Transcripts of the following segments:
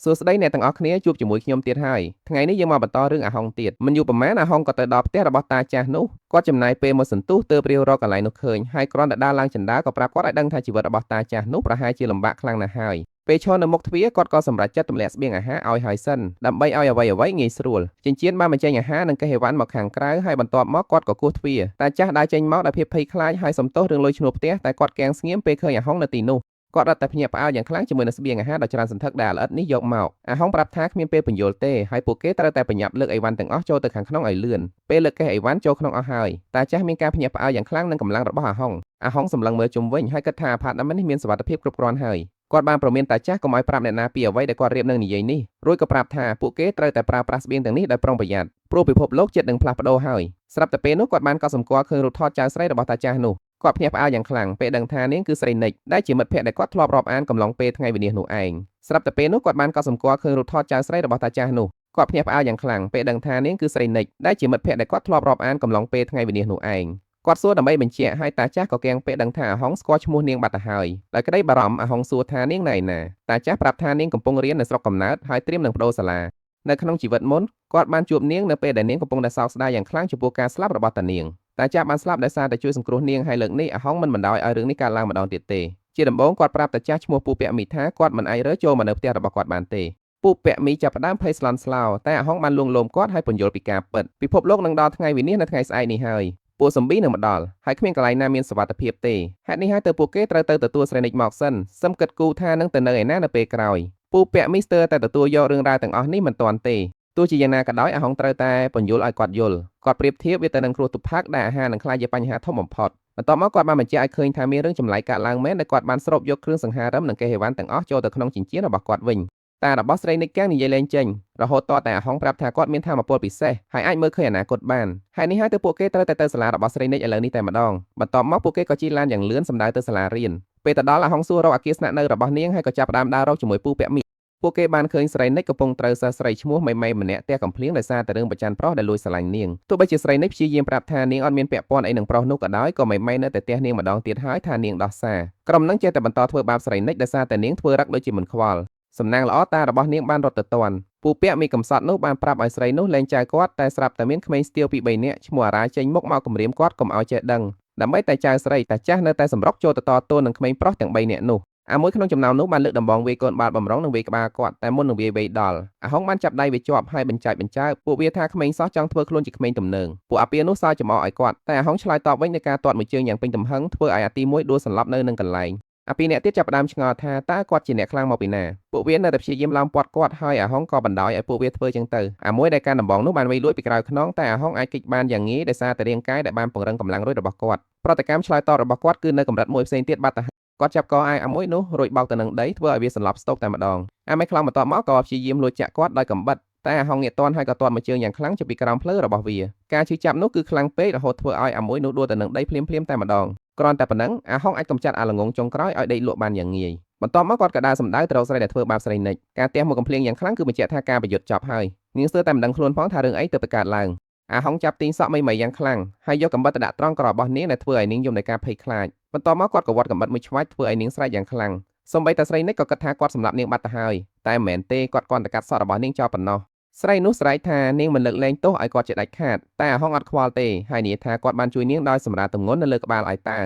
សួស្តីអ្នកទាំងអស់គ្នាជួបជាមួយខ្ញុំទៀតហើយថ្ងៃនេះយើងមកបន្តរឿងអាហុងទៀតមិនយូរប៉ុន្មានអាហុងក៏ទៅដល់ផ្ទះរបស់តាចាស់នោះគាត់ចំណាយពេលមកសន្ទុះទើបរាវរកកន្លែងនោះឃើញហើយគ្រាន់តែដើរឡើងចណ្ដាលក៏ប្រាប់គាត់ឲ្យដឹងថាជីវិតរបស់តាចាស់នោះប្រហែលជាលំបាកខ្លាំងណាស់ហើយពេលឈរនៅមុខទ្វារគាត់ក៏សម្រេចចិត្តទម្លាក់ស្បៀងអាហារឲ្យហើយសិនដើម្បីឲ្យអ្វីៗងាយស្រួលចិញ្ចៀនបានបញ្ចេញអាហារនិងកេះអីវ៉ាន់មកខាងក្រៅហើយបន្ទាប់មកគាត់ក៏គោះទ្វារតាចាស់ដើរចេញមកដោយភាពភ័យខ្លាចហើយសំទោសរឿងលុយឈ្នួលផ្ទះតែគាត់គាំងស្ងៀមពេលឃើញអាហុងនៅទីនោះគាត់រត់តែភ្ញាក់ផ្អើលយ៉ាងខ្លាំងជាមួយនឹងស្បៀងអាហារដ៏ច្រើនសន្ធឹកដែលល្អិតនេះយកមកអាហុងប្រាប់ថាគ្មានពេលពន្យល់ទេហើយពួកគេត្រូវតែប្រញាប់លើកអីវ៉ាន់ទាំងអស់ចូលទៅខាងក្នុងឲ្យលឿនពេលលើកកេះអីវ៉ាន់ចូលក្នុងអស់ហើយតាចាស់មានការភ្ញាក់ផ្អើលយ៉ាងខ្លាំងនឹងកម្លាំងរបស់អាហុងសម្លឹងមើលជុំវិញហើយគិតថាអាផាតមិននេះមានសុវត្ថិភាពគ្រប់គ្រាន់ហើយគាត់បានប្រមានតាចាស់កុំឲ្យប្រាប់អ្នកណាពីអ្វីដែលគាត់រៀបនឹងនិយាយនេះរួចក៏ប្រាប់ថាពួកគេត្រូវតែប្រើប្រាស់ស្បៀងទាំងនេះដោយប្រុងប្រយ័ត្នព្រោះពិភពលោកជិតនឹងផ្លាស់ប្ដូរហើយស្រាប់តែពេលនោះគាត់បានកត់សម្គាល់ឃើញរូបថតចៅស្រីរបស់តាចាស់នោះគាត់ភ្ញាក់ផ្អើលយ៉ាងខ្លាំងពេលដឹងថានាងគឺស្រីនិចដែលជាមិត្តភក្តិដែលគាត់ធ្លាប់រាប់អានកំឡុងពេលថ្ងៃវិនាសនោះឯងស្រាប់តែពេលនោះគាត់បានកត់សម្គាល់ឃើញរូបថតចៅស្រីរបស់តាចាស់នោះគាត់ភ្ញាក់ផ្អើលយ៉ាងខ្លាំងពេលដឹងថានាងគឺស្រីនិចដែលជាមិត្តភក្តិដែលគាត់ធ្លាប់រាប់អានកំឡុងពេលថ្ងៃវិនាសនោះឯងគាត់សួរដើម្បីបញ្ជាក់ឲ្យតាចាស់ក៏គាំងពេលដឹងថាអាហុងស្គាល់ឈ្មោះនាងបាត់ទៅហើយដោយក្តីបារម្ភអាហុងសួរថានាងនៅឯណាតាចាស់ប្រាប់ថានាងកំពុងរៀននៅស្រុកកំណើតហើយត្រៀមនឹងប្តូរសាលានៅក្នុងជីវិតមុនគាត់បានជួបនាងនៅពេលដែលនាងកំពុងតែសោកស្ដាយយ៉ាងខ្លាំងចំពោះការស្លាប់របស់តានាងតាចាស់បានស្លាប់ដោយសារតែជួយសង្គ្រោះនាងហើយលើកនេះអាហុងមិនបណ្ដោយឲ្យរឿងនេះកើតឡើងម្ដងទៀតទេជាដំបូងគាត់ប្រាប់តាចាស់ឈ្មោះពូពាក់មីថាគាត់មិនអាចរើចូលមកនៅផ្ទះរបស់គាត់បានទេពូពាក់មីចាប់ផ្ដើមភ័យស្លន់ស្លោតែអាហុងបានលួងលោមគាត់ឲ្យពន្យល់ពីការពិតពិភពលោកនឹងដល់ថ្ងៃវិនាសនៅថ្ងៃស្អែកនេះហើយពួកស៊ុំប៊ីនឹងមកដល់ហើយគ្មានកន្លែងណាមានសុវត្ថិភាពទេហេតុនេះហើយទើបពួកគេត្រូវទៅទទួលស្រីនិចមកសិនសឹមគិតគូរថានឹងទៅនៅឯណានៅពេលក្រោយពូពាក់មីស្ទើរតែទទួលយករឿងរ៉ាវទាំងអស់នេះមិនទាន់ទេទោះជាយ៉ាងណាក៏ដោយអាហុងត្រូវតែពន្យល់ឲ្យគាត់យល់គាត់ប្រៀបធៀបវាទៅនឹងគ្រោះទុក្ខផឹកដែលអាហារនឹងក្លាយជាបញ្ហាធំបំផុតបន្ទាប់មកគាត់បានបញ្ជាក់ឲ្យឃើញថាមានរឿងចម្លែកកើតឡើងមែនដែលគាត់បានស្រូបយកគ្រឿងសង្ហារឹមនិងកេះអីវ៉ាន់ទាំងអស់ចូលទៅក្នុងចិញ្ចៀនរបស់គាត់វិញតែរបស់ស្រីនិចកាំងនិយាយលេងចេញរហូតតតែអាហុងប្រាប់ថាគាត់មានថាមពលពិសេសហើយអាចមើលឃើញអនាគតបានហើយនេះហើយទើបពួកគេត្រូវតែទៅសាលារបស់ស្រីនិចឥឡូវនេះតែម្ដងបន្ទាប់មកពួកគេក៏ជិះឡានយ៉ាងលឿនសម្ដៅទៅសាលារៀនពេលទៅដល់អាហុងសួររកអគារស្នាក់នៅរបស់នាងហើយក៏ចាប់ផ្ដើមដើររកជាមួយពូពាក់មីពួកគេបានឃើញស្រីនិចកំពុងត្រូវសិស្សស្រីឈ្មោះមេម៉ៃម្នាក់ទះកំភ្លៀងដោយសារតែរឿងប្រច័ណ្ឌប្រុសដែលលួចស្រឡាញ់នាងទោះបីជាស្រីនិចព្យាយាមប្រាប់ថានាងអត់មានពាក់ព័ន្ធអីនឹងប្រុសនោះក៏ដោយក៏មេម៉ៃនៅតែទះនាងម្ដងទៀតហើយថានាងដោះសារក្រុមនឹងចេះតែបន្តធ្វើបាបស្រីនិចដោយសារតែនាងធ្វើរឹកដូចជាមិនខ្វល់សំណាងល្អតារបស់នាងបានរត់ទៅទាន់ពូពាក់មីកំសត់នោះបានប្រាប់ឲ្យស្រីនោះលែងចៅគាត់តែស្រាប់តែមានក្មេងស្ទាវពី3នាក់ឈ្មោះអារ៉ាចេញមុខមកគំរាមគាត់កុំឲ្យចេះដឹងដើម្បីតែចៅស្រីតាចាស់នៅតែសម្រុកចូលទៅតទល់នឹងក្មេងប្រុសទាំង3នាក់នោះអាមួយក្នុងចំណោមនោះបានលើកដំបងវាយកូនបាល់បំរុងនិងវាយក្បាលគាត់តែមុននឹងវាយដល់អាហុងបានចាប់ដៃវាជាប់ហើយបញ្ចើពួកវាថាក្មេងសោះចង់ធ្វើខ្លួនជាក្មេងទំនើងពួកអាពានោះសើចចំអកឲ្យគាត់តែអាហុងឆ្លើយតបវិញនឹងការទាត់មួយជើងយ៉ាងពេញទំហឹងធ្វើឲ្យអាទី1ដួលសន្លប់នៅនឹងកន្លែងអាពីរអ្នកទៀតចាប់ផ្ដើមឆ្ងល់ថាតើគាត់ជាអ្នកខ្លាំងមកពីណាពួកវានៅតែព្យាយាមឡោមព័ទ្ធគាត់ហើយអាហុងក៏បណ្ដោយឲ្យពួកវាធ្វើចឹងទៅអាមួយដែលការដំបងនោះបានវាយលួចពីក្រៅខ្នងតែអាហុងអាចគេចបានយ៉ាងងាយដោយសារតែរាងកាយដែលបានពង្រឹងកម្លាំងរុញរបស់គាត់ប្រតិកម្មឆ្លើយតបរបស់គាត់គឺនៅកម្រិតមួយផ្សេងទៀតបាត់ទៅគាត់ចាប់កអាមួយនោះរួចបោកទៅនឹងដីធ្វើឲ្យវាសន្លប់ស្តុកតែម្ដងអាមេខ្លាំងបន្ទាប់មកក៏ព្យាយាមលួចចាក់គាត់ដោយកំបិតតែអាហុងងាកទាន់ហើយក៏ទាត់មួយជើងយ៉ាងខ្លាំងពីក្រោមភ្លៅរបស់វាការឈឺចាប់នោះគឺខ្លាំងពេករហូតធ្វើឲ្យអាមួយនោះដួលទៅនឹងដីភ្លាមតែម្ដងគ្រាន់តែប៉ុណ្ណឹងអាហុងអាចកំចាត់អាល្ងងចុងក្រោយឲ្យដេកលក់បានយ៉ាងងាយបន្ទាប់មកគាត់ក៏ដើរសម្ដៅទៅរកស្រីដែលធ្វើបាបស្រីនិចការទះមកកំភ្លៀងយ៉ាងខ្លាំងគឺបញ្ជាក់ថាការប្រយុទ្ធចប់ហើយនាងស្ទើរតែមិនដឹងខ្លួនផងថារឿងអីទើបកើតឡើងអាហុងចាប់ទីងសក់មីយ៉ាងខ្លាំងហើយយកកំបិតទៅដាក់ត្រង់ក្ររបស់នាងដែលធ្វើឲ្យនាងយំដោយការភ័យខ្លាចបន្ទាប់មកគាត់ក៏វាត់កំបិតមួយឆ្វាច់ធ្វើឲ្យនាងស្រែកយ៉ាងខ្លាំងសូម្បីតែស្រីនិចក៏គិតថាគាត់សម្លាប់នាងបាត់ទៅហើយតែមិនមែនទេគាត់គ្រាន់តែកាត់សក់របស់នាងចោលប៉ុណ្ណោះស្រីនោះស្រែកថានាងមិនលើកលែងទោសឲ្យគាត់ជាដាច់ខាតតែអាហុងអត់ខ្វល់ទេហើយនិយាយថាគាត់បានជួយនាងដោយសម្រាប់ទម្ងន់នៅលើក្បាលឲ្យតា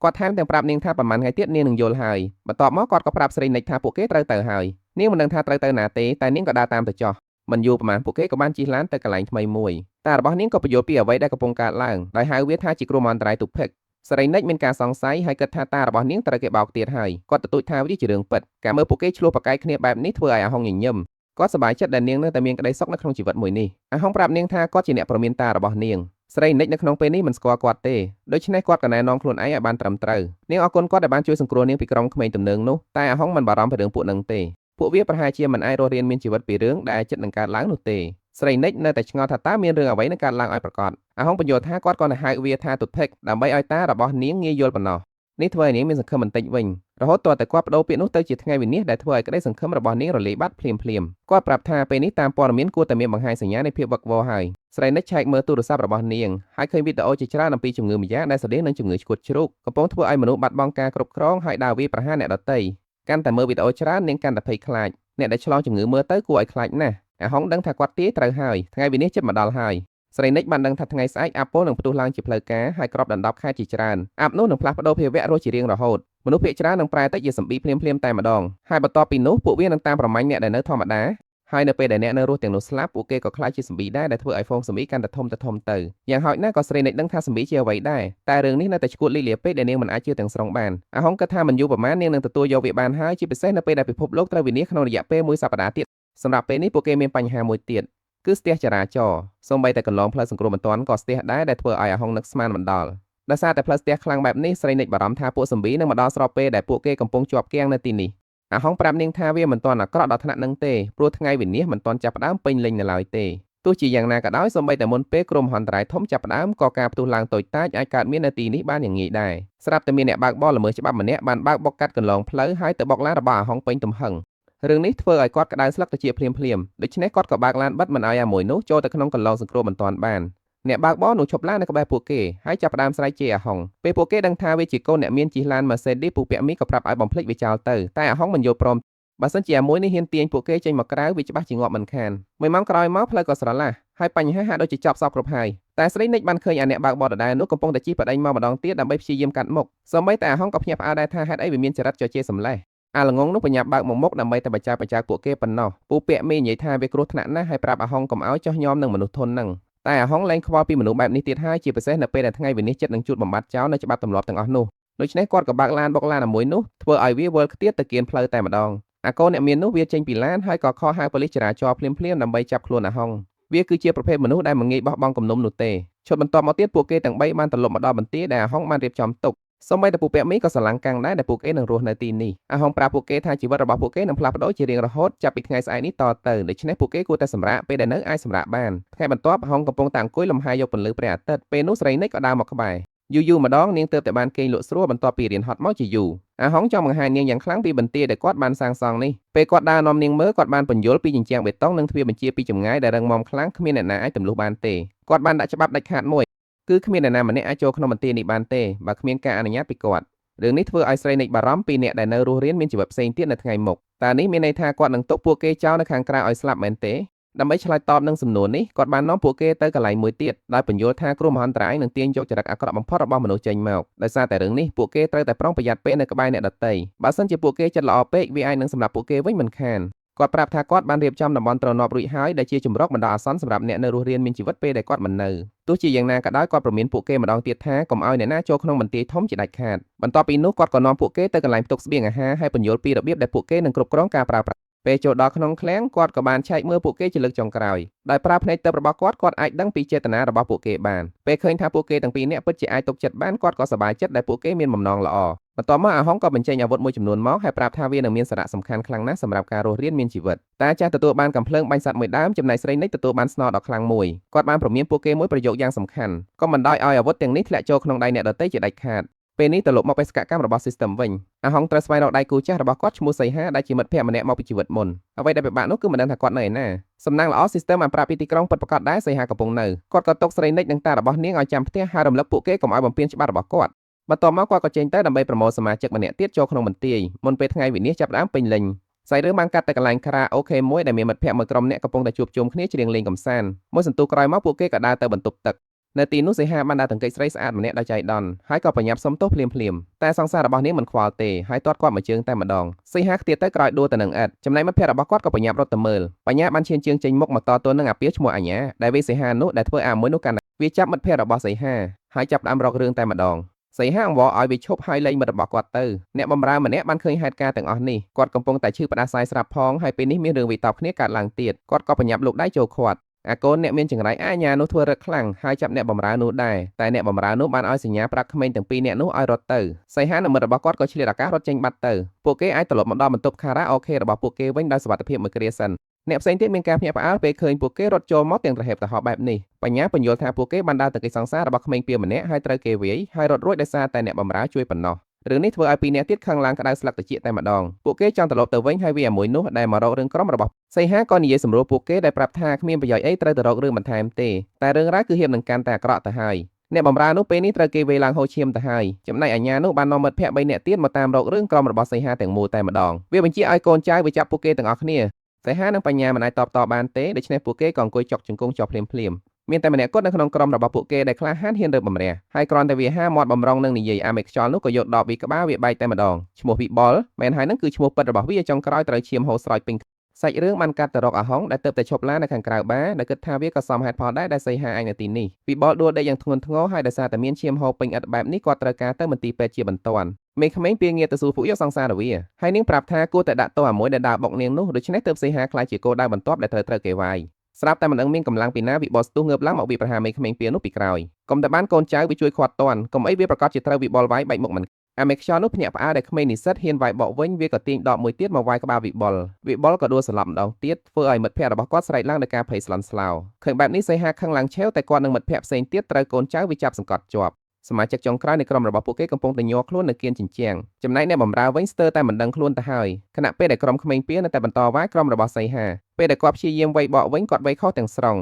គាត់ថែមទាំងប្រាប់នាងថាប្រហែលថ្ងៃទៀតនាងនឹងយល់ហើយបន្ទាប់មកគាត់ក៏ប្រាប់ស្រីនិចថាពួកគេត្រូវទៅហើយនាងមិនដឹងថាត្រូវទៅណាទេតែនាងក៏ដើរតាមទៅចុះមិនយូរប៉ុន្មានពួកគេក៏បានជិះឡានទៅកន្លែងថ្មីមួយតារបស់នាងក៏បញ្យល់ពីអ្វីដែលកំពុងកើតឡើងដោយហៅវាថាជាគ្រោះមហន្តរាយទុភិកស្រីនិចមានការសង្ស័យហើយគិតថាតារបស់នាងត្រូវគេបោកទៀតហើយគាត់ទទូចថាវាជារឿងពិតការមើលពួកគេឆ្លោះប្រកែកគ្នាបែបនេះធ្វើឲ្យអាហុងញញឹមគាត់សប្បាយចិត្តដែលនាងនៅតែមានក្តីសុខនៅក្នុងជីវិតមួយនេះអាហុងប្រាប់នាងថាគាត់ជាអ្នកប្រមានតារបស់នាងស្រីនិចនៅក្នុងពេលនេះមិនស្គាល់គាត់ទេដូច្នេះគាត់ក៏ណែនាំខ្លួនឯងឲ្យបានត្រឹមត្រូវនាងអរគុណគាត់ដែលបានជួយសង្គ្រោះនាងពីក្រុមក្មេងទំនើងនោះតែអាហុងមិនបារម្ភពីរឿងពួកនឹងទេពួកវាប្រហែលជាមិនអាចរស់រានមានជីវិតពីរឿងដែលចិត្តនឹងកើតឡើងនោះទេស្រីនិចនៅតែឆ្ងល់ថាតើមានរឿងអ្វីនឹងកើតឡើងឲ្យប្រកបអាហុងបញ្យល់ថាគាត់ក៏នឹងហៅវាថាទុតិកដើម្បីឲ្យតារបស់នាងងាយយល់ប៉ុណ្ណោះនេះធ្វើឲ្យនាងមានសង្ឃឹមបន្តិចវិញរហូតទាល់តែគាត់បដូរពាក្យនោះទៅជាថ្ងៃវិនាសដែលធ្វើឲ្យក្តីសង្ឃឹមរបស់នាងរលាយបាត់ភ្លាមគាត់ប្រាប់ថាពេលនេះតាមព័ត៌មានគួរតែមានបង្ហាញសញ្ញានៃភាពវឹកវរហើយស្រីនិចឆែកមើលទូរស័ព្ទរបស់នាងហើយឃើញវីដេអូជាច្រើនអំពីជំងឺម្យ៉ាងដែលស្រដៀងនឹងជំងឺឆ្កួតជ្រូកកំពុងធ្វើឲ្យមនុស្សបាត់បង់ការគ្រប់គ្រងហើយដើរវាយប្រហារអ្នកដទៃកាន់តែមើលវីដេអូច្រើននាងកាន់តែភ័យខ្លាច អ្នកដែលឆ្លងជំងឺមើលទៅគួរឲ្យខ្លាចណាស់អាហុងដឹងថាគាត់ទាយត្រូវហើយថ្ងៃវិនិច្ឆ័យជិតមកដល់ហើយស្រីនិចបានដឹងថាថ្ងៃស្អែកអាប៉ូនឹងផ្ទុះឡើងជាផ្លូវការហើយក្របដណ្ដប់ខែជាច្រើនអាប់នោះនឹងផ្លាស់ប្ដូរភាវៈរស់ជារៀងរហូតមនុស្សភាគច្រើននឹងប្រែទៅជាសម្ប៊ីភ្លាមៗតែម្ដងហើយបន្ទាប់ពីនោះពួកវានឹងតាមប្រមាញ់អ្នកដែលនៅធម្មតាហើយនៅពេលដែលអ្នកនៅរស់ទាំងនោះស្លាប់ពួកគេក៏ខ្លាចជាសម្ប៊ីដែរដែលធ្វើឲ្យហ្វូងសម្ប៊ីកាន់តែធំទៅយ៉ាងហោចណាស់ក៏ស្រីនិចដឹងថាសម្ប៊ីជាអ្វីដែរតែរឿងនេះនៅតែឈួតលីលាពេកដែលនាងមិនអាចជឿទាំងស្រុងបានអាហុងគិតថាមិនយូរប៉ុន្មាននាងនឹងទទួលយកវាបានហើយជាពិសេសនៅពេលដែលពិភពលោកត្រូវវិនាសក្នុងរយៈពេល1សប្តាហ៍ទៀតសម្រាប់ពេលនេះពួកគេមានបញ្ហាមួយទៀតគឺស្ទះចរាចរណ៍សូម្បីតែកន្លងផ្លូវសង្គ្រោះបន្ទាន់ក៏ស្ទះដែរដែលធ្វើឲ្យអាហុងនឹកស្មានមិនដល់ដោយសារតែផ្លូវស្ទះខ្លាំងបែបនេះស្រីនិចបារម្ភថាពួកសម្ប៊ីនឹងមកដល់ស្របពេលដែលពួកគេកំពុងជាប់គាំងនៅទីនេះអាហុងប្រាប់នាងថាវាមិនទាន់អាក្រក់ដល់ថ្នាក់នឹងទេព្រោះថ្ងៃវិនាសមិនទាន់ចាប់ផ្ដើមពេញលេញនៅឡើយទេទោះជាយ៉ាងណាក៏ដោយសូម្បីតែមុនពេលគ្រោះមហន្តរាយធំចាប់ផ្ដើមក៏ការផ្ទុះឡើងតូចតាចអាចកើតមាននៅទីនេះបានយ៉ាងងាយដែរស្រាប់តែមានអ្នកបើកបរល្មើសច្បាប់ម្នាក់បានបើកបុកកាត់កន្លងផ្លូវហើយទៅបុកឡានរបស់អាហុងពេញទំហឹងរឿងនេះធ្វើឲ្យគាត់ក្តៅស្លឹកត្រចៀកភ្លាមដូច្នេះគាត់ក៏បើកឡានបិទមិនឲ្យអាមួយនោះចូលទៅក្នុងកន្លងសង្គ្រោះបន្ទាន់បានអ្នកបើកបរនោះឈប់ឡាននៅក្បែរពួកគេហើយចាប់ផ្ដើមស្រែកជេរអាហុងពេលពួកគេដឹងថាវាជាកូនអ្នកមានជិះឡាន Mercedes ពូពាក់មីក៏ប្រាប់ឲ្យបំភ្លេចវាចោលទៅតែអាហុងមិនយល់ព្រមបើសិនជាអាមួយនេះហ៊ានទាញពួកគេចេញមកក្រៅវាច្បាស់ជាងាប់មិនខាន1ម៉ោងក្រោយមកផ្លូវក៏ស្រឡះហើយបញ្ហាហាក់ដូចជាចប់សពគ្រប់ហើយតែស្រីនិចបានឃើញអាអ្នកបើកបរដដែលនោះកំពុងតែជិះបដិញមកម្ដងទៀតដើម្បីព្យាយាមកាត់មុខសូម្បីតែអាហុងក៏ភ្ញាក់ផ្អើលដែរថាហេតុអីវាមានចរិតជជែកសម្លេះអាល្ងងនោះបញ្ញាប់បើកមុខដើម្បីតែបច្ចាពួកគេប៉ុណ្ណោះពូពាក់មីនិយាយថាវាគ្រោះថ្នាក់ណាស់ហើយប្រាប់អាហុងកុំឲ្យចោះញោមនឹងមនុស្សធន់នឹងតែអាហុងលែងខ្វល់ពីមនុស្សបែបនេះទៀតហើយជាពិសេសនៅពេលដែលថ្ងៃវិនិច្ឆ័យនឹងជួបបំបត្តិចោលនៅច្បាប់ទម្លាប់ទាំងអស់នោះដូច្នេះគាត់ក៏បើកឡានបុកឡានមួយនោះធ្វើឲ្យវាវិលខ្ទាតទៅគៀនផ្លូវតែម្ដងអាកូនអ្នកមាននោះវាចេញពីឡានហើយក៏ខកហៅប៉ូលីសចរាចរណ៍ភ្លាមដើម្បីចាប់ខ្លួនអាហុងវាគឺជាប្រភេទមនុស្សដែលមិនងាយបោះបង់គំនុំនោះទេឈុតបន្ទាប់មកទៀតពួកគេទាំង3បានត្រឡប់មកដល់បន្ទាយដែលអាហុងបានរៀបចំទុកសូម្បីតែពូពាក់មីក៏ស្រឡាំងកាំងដែរដែលពួកគេនឹងរស់នៅទីនេះអាហុងប្រាប់ពួកគេថាជីវិតរបស់ពួកគេនឹងផ្លាស់ប្ដូរជារៀងរហូតចាប់ពីថ្ងៃស្អែកនេះតទៅដូច្នេះពួកគេគួរតែសម្រាកពេលដែលនៅអាចសម្រាកបានថ្ងៃបន្ទាប់អាហុងកំពុងតែអង្គុយលំហែយកពន្លឺព្រះអាទិត្យពេលនោះស្រីនិចក៏ដើរមកក្បែរយូរម្ដងនាងទើបតែបានគេងលក់ស្រួលបន្ទាប់ពីរៀនហត់មកជាយូរអាហុងចង់បង្ហាញនាងយ៉ាងខ្លាំងពីបន្ទាយដែលគាត់បានសាងសង់នេះពេលគាត់ដើរនាំនាងមើលគាត់បានពន្យល់ពីជញ្ជាំងបេតុងនិងទ្វារបញ្ជាពីចម្ងាយដែលរឹងមាំខ្លាំងគ្មានអ្នកណាអាចទម្លុះបានទេគាត់បានដាក់ច្បាប់ដាច់ខាតមួយគឺគ្មានអ្នកណាម្នាក់អាចចូលក្នុងបន្ទាយនេះបានទេបើគ្មានការអនុញ្ញាតពីគាត់រឿងនេះធ្វើឲ្យស្រីនិចបារម្ភពីអ្នកដែលនៅរស់រានមានជីវិតផ្សេងទៀតនៅថ្ងៃមុខតើនេះមានន័យថាគាត់នឹងទុកពួកគេចោលនៅខាងក្រៅឲ្យស្លាប់មែនទេដើម្បីឆ្លើយតបនឹងសំណួរនេះគាត់បាននាំពួកគេទៅកន្លែងមួយទៀតដោយពន្យល់ថាគ្រោះមហន្តរាយនឹងទាញយកចរិតអាក្រក់បំផុតរបស់មនុស្សចេញមកដោយសារតែរឿងនេះពួកគេត្រូវតែប្រុងប្រយ័ត្នពេកនៅក្បែរអ្នកដទៃបើសិនជាពួកគេចិត្តល្អពេកវាអាចនឹងសម្លាប់ពួកគេវិញមិនខានគាត់ប្រាប់ថាគាត់បានរៀបចំតំបន់ទ្រនាប់រួចហើយដែលជាជំរកបណ្ដោះអាសន្នសម្រាប់អ្នកនៅរស់រានមានជីវិតពេលដែលគាត់មិននៅទោះជាយ៉ាងណាក៏ដោយគាត់ព្រមានពួកគេម្ដងទៀតថាកុំឲ្យអ្នកណាចូលក្នុងបន្ទាយធំជាដាច់ខាតបន្ទាប់ពីនោះគាត់ក៏នាំពួកគេទៅកន្លែងផ្ទុកស្បៀងអាហារហើយពន្យល់ពីរបៀបដែលពួកគេនឹងគ្រប់គ្រងការប្រើប្រាស់ពេលចូលដល់ក្នុងឃ្លាំងគាត់ក៏បានឆែកមើលពួកគេជាលើកចុងក្រោយដោយប្រើភ្នែកទិព្វរបស់គាត់អាចដឹងពីចេតនារបស់ពួកគេបានពេលឃើញថាពួកគេទាំងពីរនាក់ពិតជាអាចទុកចិត្តបានគាត់ក៏សប្បាយចិត្តដែលពួកគេមានបំណងល្អបន្ទាប់មកអាហុងក៏បញ្ចេញអាវុធមួយចំនួនមកហើយប្រាប់ថាវានឹងមានសារៈសំខាន់ខ្លាំងណាស់សម្រាប់ការរស់រានមានជីវិតតាចាស់ទទួលបានកាំភ្លើងបាញ់សត្វមួយដើមចំណែកស្រីនិចទទួលបានស្នោដ៏ខ្លាំងមួយគាត់បានព្រមានពួកគេមួយប្រយោគយ៉ាងសំខាន់ក៏មិនដោយឲ្យអាវុធទាំងនេះធ្លាក់ចូលក្នុងដៃអ្នកដទៃជាដាច់ខាតពេលនេះត្រឡប់មកបេសកកម្មរបស់ System វិញអាហុងត្រូវស្វែងរកដៃគូចាស់របស់គាត់ឈ្មោះសីហាដែលជាមិត្តភក្តិម្នាក់មកពីជីវិតមុនអ្វីដែលពិបាកនោះគឺមិនដឹងថាគាត់នៅឯណាសំណាងល្អ System បានប្រាប់ពីទីក្រុងពិតប្រាកដដែរសីហាកំពុងនៅគាត់ក៏ទុកស្រីនិចនិងតារបស់នាងឲ្យចាំផ្ទះហើយរំលឹកពួកគេកុំឲ្យបំពានច្បាប់របស់គាត់បន្ទាប់មកគាត់ក៏ចេញទៅដើម្បីប្រមូលសមាជិកម្នាក់ទៀតចូលក្នុងបន្ទាយមុនពេលថ្ងៃវិនាសចាប់ផ្ដើមពេញលេញសាច់រឿងបានកាត់ទៅកន្លែងខារ៉ាអូខេមួយដែលមានមិត្តភក្តិមួយក្រុមអ្នកកំពុងតែជួបជុំគ្នាច្រៀងលេងកម្សាន្តមួយសន្ទុះក្រោយមកពួកគេក៏ដើរទៅបន្ទប់ទឹកនៅទីនោះសីហាបានដើរទង្គិចស្រីស្អាតម្នាក់ដោយចៃដន្យហើយក៏ប្រញាប់សុំទោសភ្លាមតែសង្សាររបស់នាងមិនខ្វល់ទេហើយទាត់គាត់មួយជើងតែម្ដងសីហាខ្ទាតទៅក្រោយដួលទៅនឹងឥដ្ឋចំណែកមិត្តភក្តិរបស់គាត់ក៏ប្រញាប់រត់ទៅមើលបញ្ញាបានឈានជើងចេញមុខមកតទល់នឹងអាពាឈ្មោះអញ្ញាដែលវាសីហានោះដែលធ្វើអាមួយនោះកាន់វាចាប់មិត្តភក្តិរបស់សីហាហើយចាប់ផ្ដើមរករឿងតែម្ដងសីហាអង្វរឲ្យវាឈប់ហើយលែងមិត្តរបស់គាត់ទៅអ្នកបម្រើម្នាក់បានឃើញហេតុការណ៍ទាំងអស់នេះគាត់កំពុងតែឈឺផ្ដាសាយស្រាប់ផងហើយពេលនេះមានរឿងវិតោបគ្នាកើតឡើងទៀតគាត់ក៏ប្រញាប់លោកដៃចូលខាត់អាកូនអ្នកមានចង្រៃអាញានោះធ្វើរឹកខ្លាំងហើយចាប់អ្នកបម្រើនោះដែរតែអ្នកបម្រើនោះបានឲ្យសញ្ញាប្រាប់ក្មេងទាំងពីរនាក់នោះឲ្យរត់ទៅសីហានិងមិត្តរបស់គាត់ក៏ឆ្លៀតឱកាសរត់ចេញបាត់ទៅពួកគេអាចត្រឡប់មកដល់បន្ទប់ខារ៉ាអូខេរបស់ពួកគេវិញដោយសុវត្ថិភាពមួយគ្រាសិនអ្នកផ្សេងទៀតមានការភ្ញាក់ផ្អើលពេលឃើញពួកគេរត់ចូលមកទាំងត្រហេបត្រហប់បែបនេះបញ្ញាពន្យល់ថាពួកគេបានដើរទៅកិច្ចសង្សាររបស់ក្មេងពាលម្នាក់ហើយត្រូវគេវាយហើយរត់រួចដោយសារតែអ្នកបម្រើជួយប៉ុណ្ណោះរឿងនេះធ្វើឲ្យពីរនាក់ទៀតខឹងឡើងក្តៅស្លឹកត្រចៀកតែម្ដងពួកគេចង់ត្រឡប់ទៅវិញហើយវាមួយនោះដែលមករករឿងក្រុមរបស់សីហាក៏និយាយសម្រួលពួកគេដែលប្រាប់ថាគ្មានប្រយោជន៍អីត្រូវទៅរករឿងបន្ថែមទេតែរឿងរ៉ាវគឺហៀបនឹងកាន់តែអាក្រក់ទៅហើយ អ្នកបម្រើនោះពេលនេះត្រូវគេវេឡើងហូរឈាមទៅហើយចំណែកអាញានោះបាននាំមិត្តភក្តិ3នាក់ទៀតមកតាមរករឿងក្រុមរបស់សីហាទាំងមូលតែម្ដងវាបញ្ជាឲ្យកូនចៅវាចាប់ពួកគេទាំងអស់គ្នាសីហានិងបញ្ញាមិនអាចតបតបានទេដូច្នេះពួកគេក៏អង្គុយចុកជង្គង់ចោលភ្លាមៗមានតែម្នាក់គត់នៅក្នុងក្រុមរបស់ពួកគេដែលក្លាហានហ៊ានរើបម្រះហើយគ្រាន់តែវាហាមាត់បំរុងនឹងនិយាយអាមេខ្យល់នោះក៏យកដបវាក្បាលវាបែកតែម្ដងឈ្មោះវិបុលមែនហើយនឹងគឺឈ្មោះពិតរបស់វាចុងក្រោយត្រូវឈាមហូរស្រោចពេញសាច់រឿងបានកាត់ទៅរកអាហុងដែលទៅតែឈប់ឡាននៅខាងក្រៅបារដែលគិតថាវាក៏សមហេតុផលដែរដែលសីហាអញនៅទីនេះវិបុលដួលដេកយ៉ាងធ្ងន់ធ្ងរហើយដោយសារតែមានឈាមហូរពេញឥដ្ឋបែបនេះគាត់ត្រូវការទៅមន្ទីរពេទ្យជាបន្ទាន់មេក្មេងពីងារទៅសួរពួកយកសង្សារវាហើយនាងប្រាប់ថាគួរតែដាក់ទោសអាមួយដែលដើរបុកនាងនោះដូច្នេះទើបសីហាខ្លាចជាគោលដៅបន្ទាប់ដែលត្រូវគេវាយស្រាប់តែមិនដឹងមានកម្លាំងពីណាវិបុលស្ទុះងើបឡើងមកវាប្រហារមេក្មេងពីនោះពីក្រោយកុំតែបានកូនចៅវាជួយខាត់តាន់កុំអីវាប្រកាសជាត្រូវវិបុលវាយបែកមុខមិនអាមេខ្យល់នោះភ្ញាក់ផ្អើលដែលក្មេងនិស្សិតហ៊ានវាយបកវិញវាក៏ទាញដបមួយទៀតមកវាយក្បាលវិបុលក៏ដួលសន្លប់ម្ដងទៀតធ្វើឲ្យមិត្តភក្តិរបស់គាត់ស្រែកឡើងដោយការភ័យស្លន់ស្លោឃើញបែបនេះសីហាខឹងឡើងឆេវតែគាត់និងមិត្តភក្តិផ្សេងទៀតត្រូវកូនចៅវាចាប់សង្កត់ជាប់សមាជិកចុងក្រោយនៃក្រុមរបស់ពួកគេកំពុងតែញ័រខ្លួននៅគៀនជញ្ជាំងចំណែកអ្នកបម្រើវិញស្ទើរតែមិនដឹងខ្លួនទៅហើយខណៈពេលដែលក្រុមក្មេងពៀននៅតែបន្តវាយក្រុមរបស់សីហាពេលដែលគាត់ព្យាយាមវាយបកវិញគាត់វាយខុសទាំងស្រុង